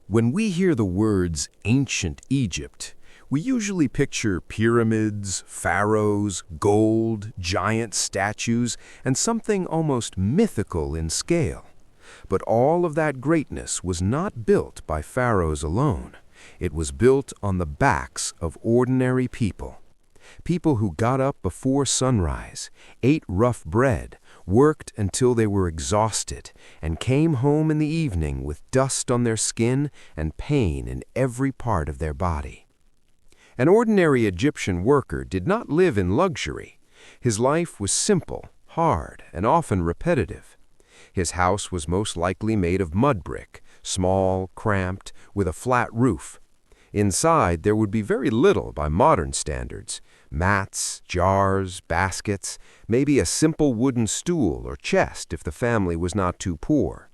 When we hear the words ancient Egypt, we usually picture pyramids, pharaohs, gold, giant statues, and something almost mythical in scale. But all of that greatness was not built by pharaohs alone. It was built on the backs of ordinary people. People who got up before sunrise, ate rough bread, worked until they were exhausted, and came home in the evening with dust on their skin and pain in every part of their body. An ordinary Egyptian worker did not live in luxury. His life was simple, hard, and often repetitive. His house was most likely made of mud brick, small, cramped, with a flat roof. Inside, there would be very little by modern standards: mats, jars, baskets, maybe a simple wooden stool or chest if the family was not too poor.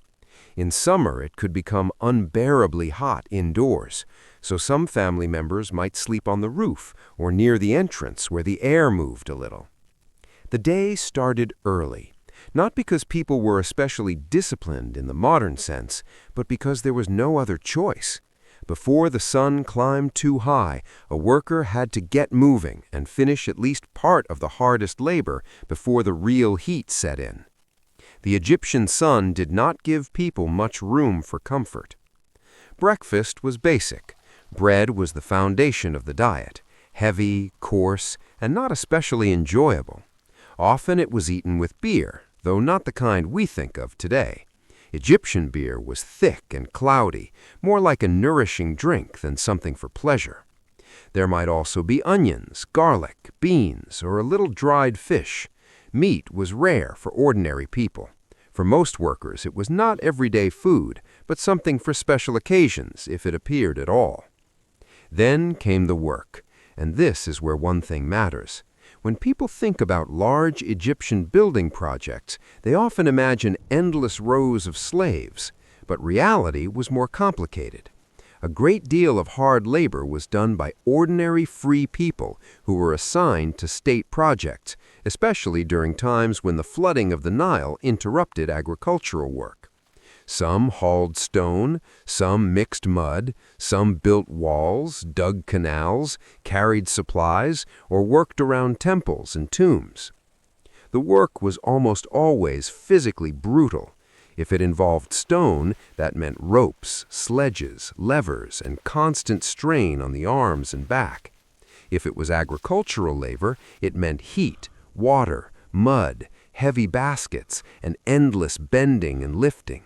In summer, it could become unbearably hot indoors, so some family members might sleep on the roof or near the entrance where the air moved a little. The day started early, not because people were especially disciplined in the modern sense, but because there was no other choice. Before the sun climbed too high, a worker had to get moving and finish at least part of the hardest labor before the real heat set in. The Egyptian sun did not give people much room for comfort. Breakfast was basic. Bread was the foundation of the diet, heavy, coarse, and not especially enjoyable. Often it was eaten with beer, though not the kind we think of today. Egyptian beer was thick and cloudy, more like a nourishing drink than something for pleasure. There might also be onions, garlic, beans, or a little dried fish. Meat was rare for ordinary people. For most workers, it was not everyday food, but something for special occasions, if it appeared at all. Then came the work, and this is where one thing matters. When people think about large Egyptian building projects, they often imagine endless rows of slaves, but reality was more complicated. A great deal of hard labor was done by ordinary free people who were assigned to state projects, especially during times when the flooding of the Nile interrupted agricultural work. Some hauled stone, some mixed mud, some built walls, dug canals, carried supplies, or worked around temples and tombs. The work was almost always physically brutal. If it involved stone, that meant ropes, sledges, levers, and constant strain on the arms and back. If it was agricultural labor, it meant heat, water, mud, heavy baskets, and endless bending and lifting.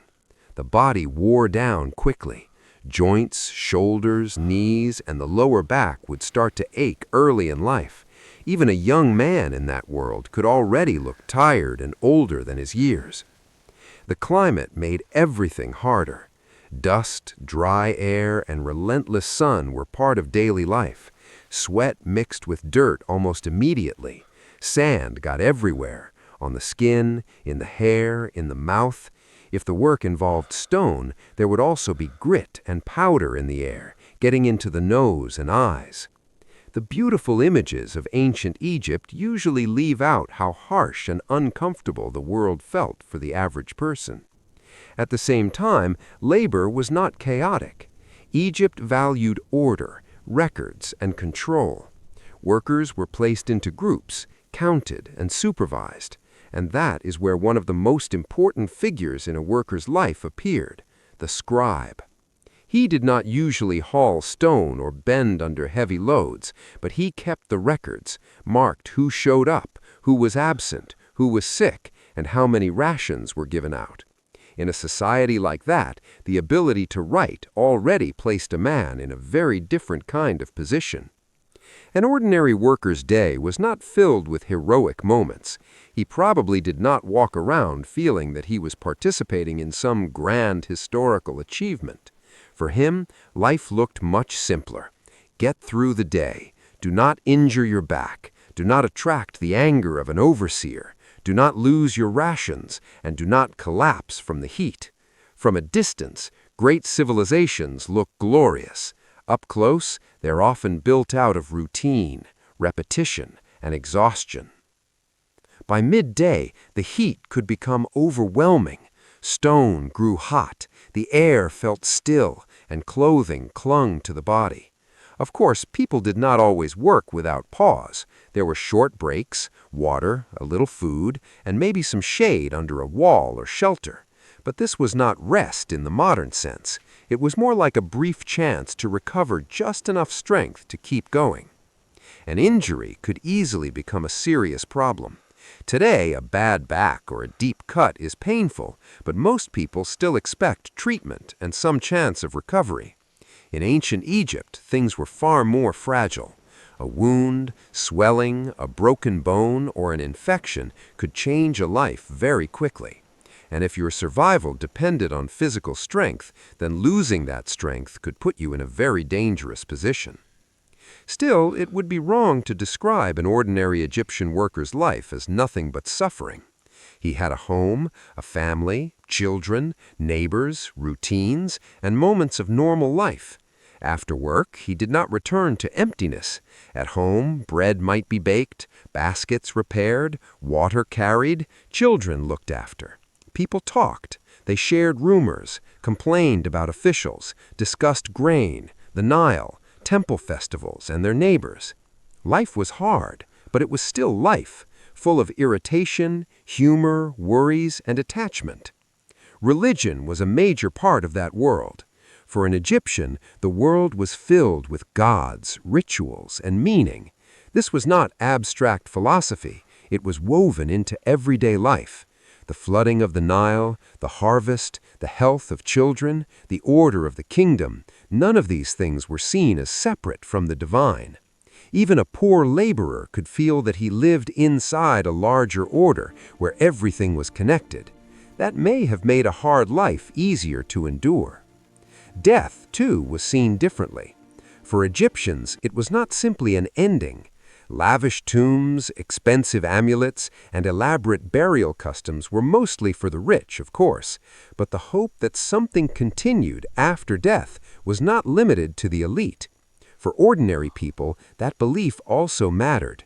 The body wore down quickly. Joints, shoulders, knees, and the lower back would start to ache early in life. Even a young man in that world could already look tired and older than his years. The climate made everything harder. Dust, dry air, and relentless sun were part of daily life. Sweat mixed with dirt almost immediately. Sand got everywhere, on the skin, in the hair, in the mouth. If the work involved stone, there would also be grit and powder in the air, getting into the nose and eyes. The beautiful images of ancient Egypt usually leave out how harsh and uncomfortable the world felt for the average person. At the same time, labor was not chaotic. Egypt valued order, records, and control. Workers were placed into groups, counted, and supervised. And that is where one of the most important figures in a worker's life appeared, the scribe. He did not usually haul stone or bend under heavy loads, but he kept the records, marked who showed up, who was absent, who was sick, and how many rations were given out. In a society like that, the ability to write already placed a man in a very different kind of position. An ordinary worker's day was not filled with heroic moments. He probably did not walk around feeling that he was participating in some grand historical achievement. For him, life looked much simpler. Get through the day. Do not injure your back. Do not attract the anger of an overseer. Do not lose your rations, and do not collapse from the heat. From a distance, great civilizations look glorious. Up close, they're often built out of routine, repetition, and exhaustion. By midday, the heat could become overwhelming. Stone grew hot, the air felt still, and clothing clung to the body. Of course, people did not always work without pause. There were short breaks, water, a little food, and maybe some shade under a wall or shelter. But this was not rest in the modern sense. It was more like a brief chance to recover just enough strength to keep going. An injury could easily become a serious problem. Today, a bad back or a deep cut is painful, but most people still expect treatment and some chance of recovery. In ancient Egypt, things were far more fragile. A wound, swelling, a broken bone, or an infection could change a life very quickly. And if your survival depended on physical strength, then losing that strength could put you in a very dangerous position. Still, it would be wrong to describe an ordinary Egyptian worker's life as nothing but suffering. He had a home, a family, children, neighbors, routines, and moments of normal life. After work, he did not return to emptiness. At home, bread might be baked, baskets repaired, water carried, children looked after. People talked. They shared rumors, complained about officials, discussed grain, the Nile, temple festivals, and their neighbors. Life was hard, but it was still life, full of irritation, humor, worries, and attachment. Religion was a major part of that world. For an Egyptian, the world was filled with gods, rituals, and meaning. This was not abstract philosophy. It was woven into everyday life. The flooding of the Nile, the harvest, the health of children, the order of the kingdom, none of these things were seen as separate from the divine. Even a poor laborer could feel that he lived inside a larger order where everything was connected. That may have made a hard life easier to endure. Death, too, was seen differently. For Egyptians, it was not simply an ending. Lavish tombs, expensive amulets, and elaborate burial customs were mostly for the rich, of course, but the hope that something continued after death was not limited to the elite. For ordinary people, that belief also mattered.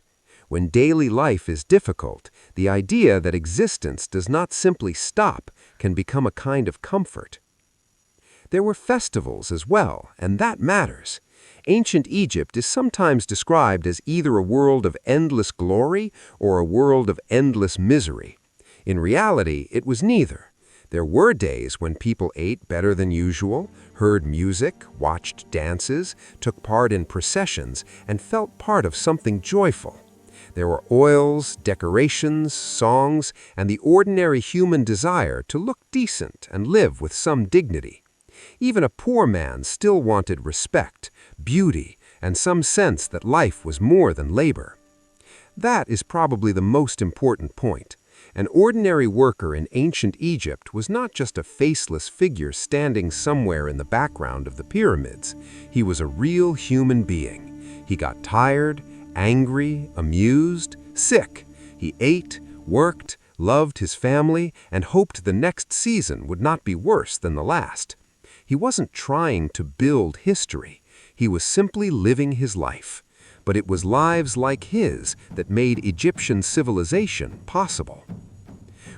When daily life is difficult, the idea that existence does not simply stop can become a kind of comfort. There were festivals as well, and that matters. Ancient Egypt is sometimes described as either a world of endless glory or a world of endless misery. In reality, it was neither. There were days when people ate better than usual, heard music, watched dances, took part in processions, and felt part of something joyful. There were oils, decorations, songs, and the ordinary human desire to look decent and live with some dignity. Even a poor man still wanted respect, beauty, and some sense that life was more than labor. That is probably the most important point. An ordinary worker in ancient Egypt was not just a faceless figure standing somewhere in the background of the pyramids. He was a real human being. He got tired, angry, amused, sick. He ate, worked, loved his family, and hoped the next season would not be worse than the last. He wasn't trying to build history. He was simply living his life. But it was lives like his that made Egyptian civilization possible.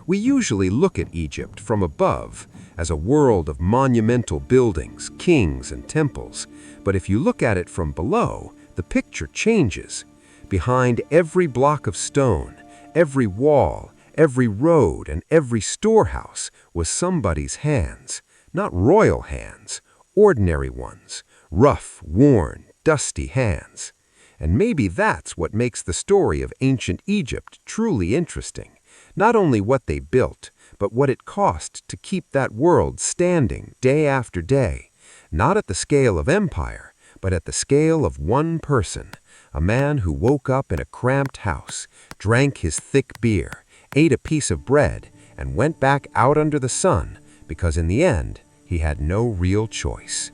We usually look at Egypt from above as a world of monumental buildings, kings, and temples. But if you look at it from below, the picture changes. Behind every block of stone, every wall, every road, and every storehouse was somebody's hands. Not royal hands, ordinary ones, rough, worn, dusty hands. And maybe that's what makes the story of ancient Egypt truly interesting. Not only what they built, but what it cost to keep that world standing day after day. Not at the scale of empire, but at the scale of one person. A man who woke up in a cramped house, drank his thick beer, ate a piece of bread, and went back out under the sun, because in the end, he had no real choice.